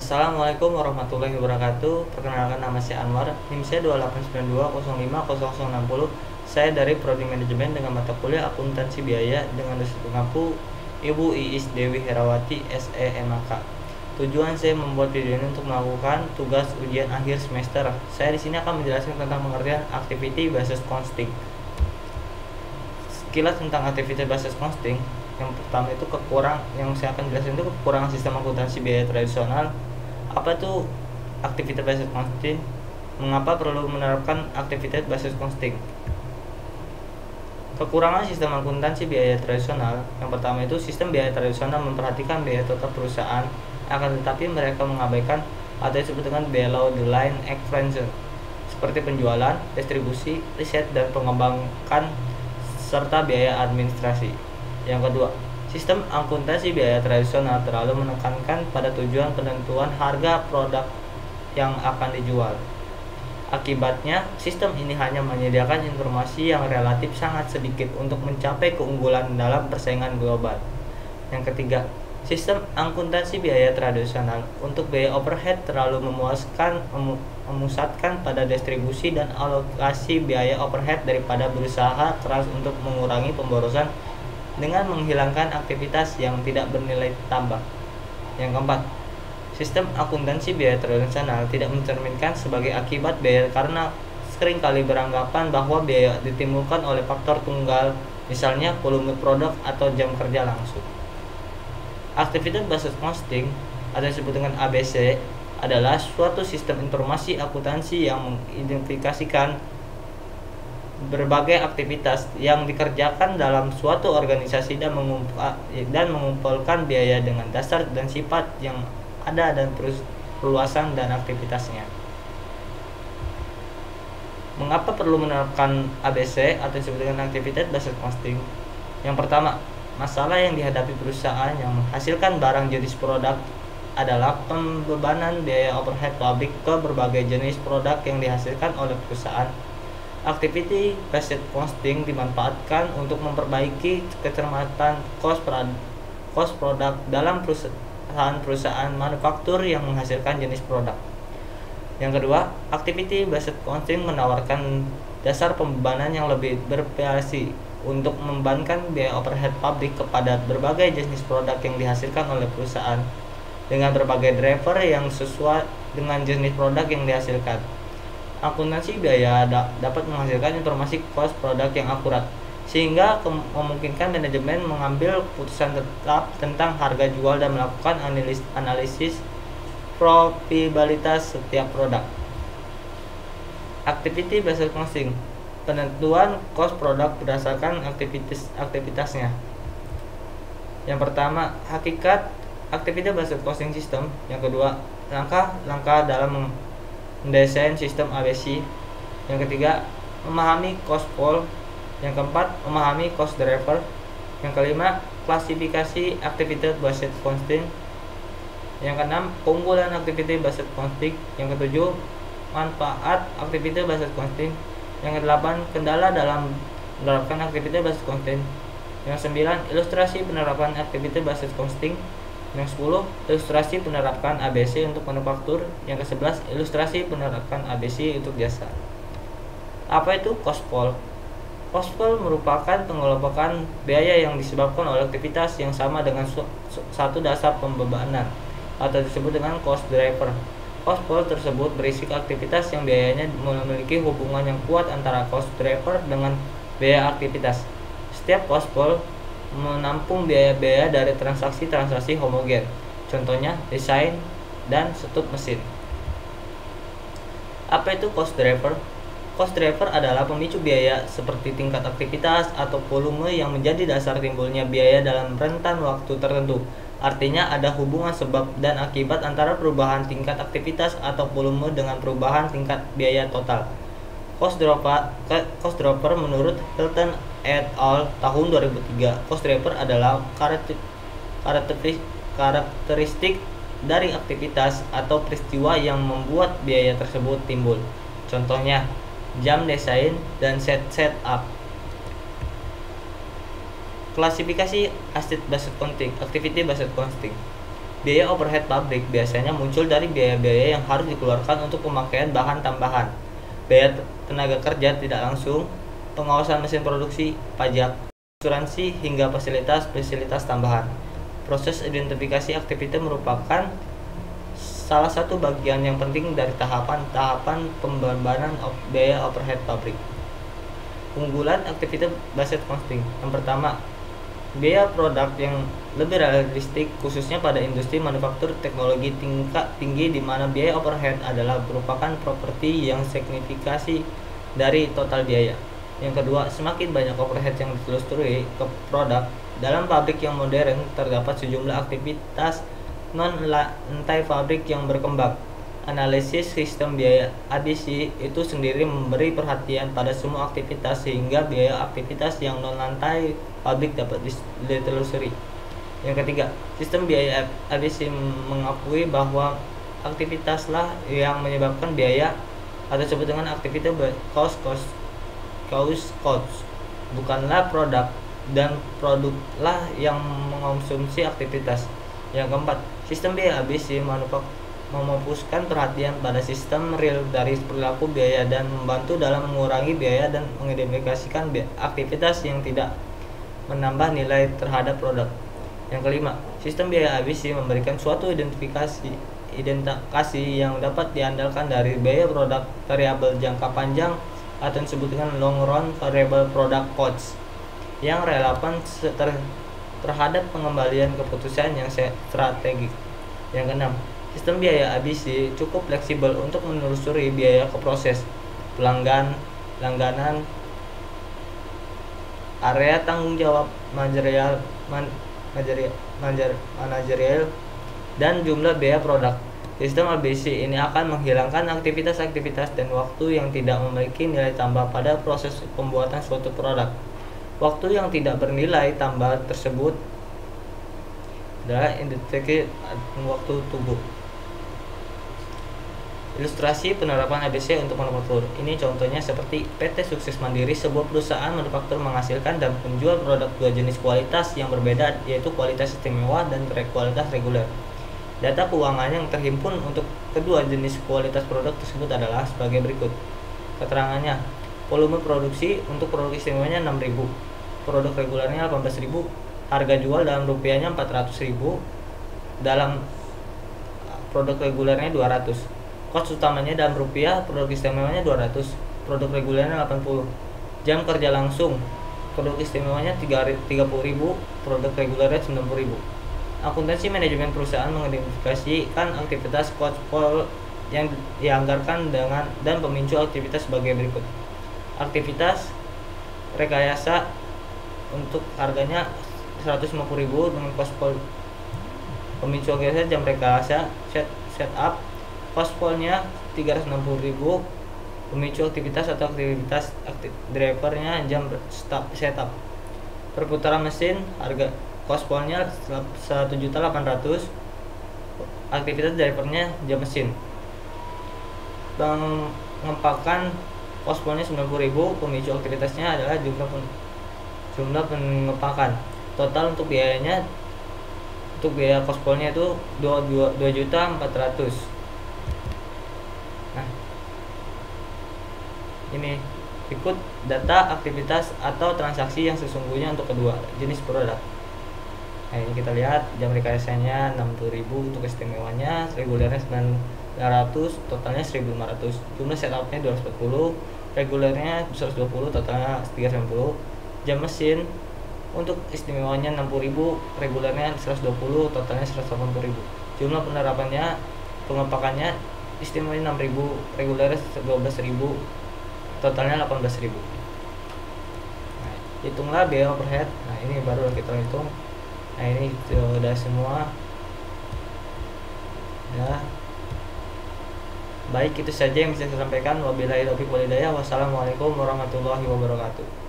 Assalamualaikum warahmatullahi wabarakatuh. Perkenalkan, nama saya Anwar. NIM saya 2892050660. Saya dari Prodi Manajemen dengan mata kuliah Akuntansi Biaya dengan dosen pengampu Ibu Iis Dewi Herawati SEMAK. Tujuan saya membuat video ini untuk melakukan tugas ujian akhir semester. Saya di sini akan menjelaskan tentang pengertian activity based costing. Sekilas tentang activity based costing. Yang pertama itu yang saya akan jelaskan itu kekurangan sistem akuntansi biaya tradisional. Apa itu activity based costing? Mengapa perlu menerapkan activity based costing? Kekurangan sistem akuntansi biaya tradisional. Yang pertama itu sistem biaya tradisional memperhatikan biaya total perusahaan, akan tetapi mereka mengabaikan atau disebut dengan below the line expenses seperti penjualan, distribusi, riset dan pengembangan serta biaya administrasi. Yang kedua, sistem akuntansi biaya tradisional terlalu menekankan pada tujuan penentuan harga produk yang akan dijual. Akibatnya, sistem ini hanya menyediakan informasi yang relatif sangat sedikit untuk mencapai keunggulan dalam persaingan global. Yang ketiga, sistem akuntansi biaya tradisional untuk biaya overhead terlalu memusatkan pada distribusi dan alokasi biaya overhead daripada berusaha keras untuk mengurangi pemborosan dengan menghilangkan aktivitas yang tidak bernilai tambah. Yang keempat, sistem akuntansi biaya tradisional tidak mencerminkan sebagai akibat biaya karena seringkali beranggapan bahwa biaya ditimbulkan oleh faktor tunggal, misalnya volume produk atau jam kerja langsung. Activity based costing atau disebut dengan ABC adalah suatu sistem informasi akuntansi yang mengidentifikasikan berbagai aktivitas yang dikerjakan dalam suatu organisasi dan mengumpulkan biaya dengan dasar dan sifat yang ada dan perluasan dan aktivitasnya. Mengapa perlu menerapkan ABC atau disebut dengan activity based costing? Yang pertama, masalah yang dihadapi perusahaan yang menghasilkan barang jenis produk adalah pembebanan biaya overhead pabrik ke berbagai jenis produk yang dihasilkan oleh perusahaan. Activity based costing dimanfaatkan untuk memperbaiki kecermatan cost produk dalam perusahaan manufaktur yang menghasilkan jenis produk. Yang kedua, activity based costing menawarkan dasar pembebanan yang lebih bervariasi untuk membebankan biaya overhead pabrik kepada berbagai jenis produk yang dihasilkan oleh perusahaan dengan berbagai driver yang sesuai dengan jenis produk yang dihasilkan. Akuntansi biaya dapat menghasilkan informasi cost produk yang akurat, sehingga memungkinkan manajemen mengambil keputusan tetap tentang harga jual dan melakukan analisis probabilitas setiap produk. Activity based costing, penentuan cost produk berdasarkan aktivitasnya. Yang pertama, hakikat activity based costing system. Yang kedua, langkah-langkah dalam mendesain sistem ABC. Yang ketiga, memahami cost pool. Yang keempat, memahami cost driver. Yang kelima, klasifikasi activity based costing. Yang keenam, keunggulan activity based costing. Yang ketujuh, manfaat activity based costing. Yang kedelapan, kendala dalam menerapkan activity based costing. Yang sembilan, ilustrasi penerapan activity based costing. Yang 10, ilustrasi penerapan ABC untuk manufaktur. Yang ke-11, ilustrasi penerapan ABC untuk jasa. Apa itu cost pool? Cost pool merupakan pengelompokan biaya yang disebabkan oleh aktivitas yang sama dengan satu dasar pembebanan atau disebut dengan cost driver. Cost pool tersebut berisi aktivitas yang biayanya memiliki hubungan yang kuat antara cost driver dengan biaya aktivitas. Setiap cost pool menampung biaya-biaya dari transaksi-transaksi homogen, contohnya desain dan setup mesin. Apa itu cost driver? Cost driver adalah pemicu biaya seperti tingkat aktivitas atau volume yang menjadi dasar timbulnya biaya dalam rentan waktu tertentu. Artinya ada hubungan sebab dan akibat antara perubahan tingkat aktivitas atau volume dengan perubahan tingkat biaya total. Cost driver menurut Hilton et al. Tahun 2003, cost driver adalah karakteristik dari aktivitas atau peristiwa yang membuat biaya tersebut timbul. Contohnya, jam desain dan setup. Klasifikasi activity based costing. Biaya overhead pabrik biasanya muncul dari biaya-biaya yang harus dikeluarkan untuk pemakaian bahan tambahan, biaya tenaga kerja tidak langsung, pengawasan mesin produksi, pajak, asuransi, hingga fasilitas-fasilitas tambahan. Proses identifikasi aktivitas merupakan salah satu bagian yang penting dari tahapan-tahapan pembebanan biaya overhead pabrik. Keunggulan aktivitas based costing. Yang pertama, biaya produk yang lebih realistik khususnya pada industri manufaktur teknologi tingkat tinggi di mana biaya overhead adalah merupakan properti yang signifikasi dari total biaya. Yang kedua, semakin banyak overhead yang ditelusuri ke produk dalam pabrik yang modern, terdapat sejumlah aktivitas non-lantai pabrik yang berkembang. Analisis sistem biaya ABC itu sendiri memberi perhatian pada semua aktivitas sehingga biaya aktivitas yang non-lantai pabrik dapat ditelusuri. Yang ketiga, sistem biaya ABC mengakui bahwa aktivitaslah yang menyebabkan biaya atau disebut dengan aktivitas cost, bukanlah produk, dan produklah yang mengonsumsi aktivitas. Yang keempat, sistem biaya ABC memfokuskan perhatian pada sistem real dari perilaku biaya dan membantu dalam mengurangi biaya dan mengidentifikasikan aktivitas yang tidak menambah nilai terhadap produk. Yang kelima, sistem biaya ABC memberikan suatu identifikasi yang dapat diandalkan dari biaya produk variabel jangka panjang atau disebut dengan long run variable product costs yang relevan terhadap pengembalian keputusan yang strategik. Yang keenam, sistem biaya ABC cukup fleksibel untuk menelusuri biaya ke proses, langganan, area tanggung jawab manajerial, dan jumlah biaya produk. Sistem ABC ini akan menghilangkan aktivitas-aktivitas dan waktu yang tidak memiliki nilai tambah pada proses pembuatan suatu produk. Waktu yang tidak bernilai tambah tersebut adalah indikator waktu tubuh. Ilustrasi penerapan ABC untuk manufaktur. Ini contohnya seperti PT Sukses Mandiri, sebuah perusahaan manufaktur menghasilkan dan menjual produk dua jenis kualitas yang berbeda, yaitu kualitas istimewa dan kualitas reguler. Data keuangan yang terhimpun untuk kedua jenis kualitas produk tersebut adalah sebagai berikut. Keterangannya, volume produksi untuk produk istimewanya 6.000, produk regulernya 18.000, harga jual dalam rupiahnya 400.000, dalam produk regulernya 200. Kos utamanya dalam rupiah, produk istimewanya 200, produk regulernya 80. Jam kerja langsung, produk istimewanya 30.000, produk regulernya 90.000. Akuntansi manajemen perusahaan mengidentifikasikan aktivitas cost yang dianggarkan dan pemicu aktivitas sebagai berikut. Aktivitas rekayasa untuk harganya 150.000 dengan cost pemicu aktivitas jam rekayasa setup, cost nya 360.000, pemicu aktivitas atau aktivitas drivernya jam setup. Perputaran mesin, harga cost nya 1.800.000, aktivitas drivernya jam mesin. Pengepakan cost nya 90.000, pemicu aktivitasnya adalah jumlah pengepakan. Total untuk biayanya, untuk biaya cost nya itu 2.400.000. Nah, ini ikut data aktivitas atau transaksi yang sesungguhnya untuk kedua jenis produk. Nah, ini kita lihat jam rekayasanya 60.000 untuk istimewanya, regulernya 900, totalnya 1.500. Jumlah setupnya 240, regulernya 120, totalnya 390. Jam mesin untuk istimewanya 60.000, regulernya 120, totalnya 180.000. Jumlah pengepakannya istimewanya 6.000, regulernya 12.000, totalnya 18.000. Nah, hitunglah biaya overhead. Nah, ini baru kita hitung. Nah, ini sudah semua ya. Baik, itu saja yang bisa saya sampaikan. Wabillahi taufiq wal hidayah. Wassalamualaikum warahmatullahi wabarakatuh.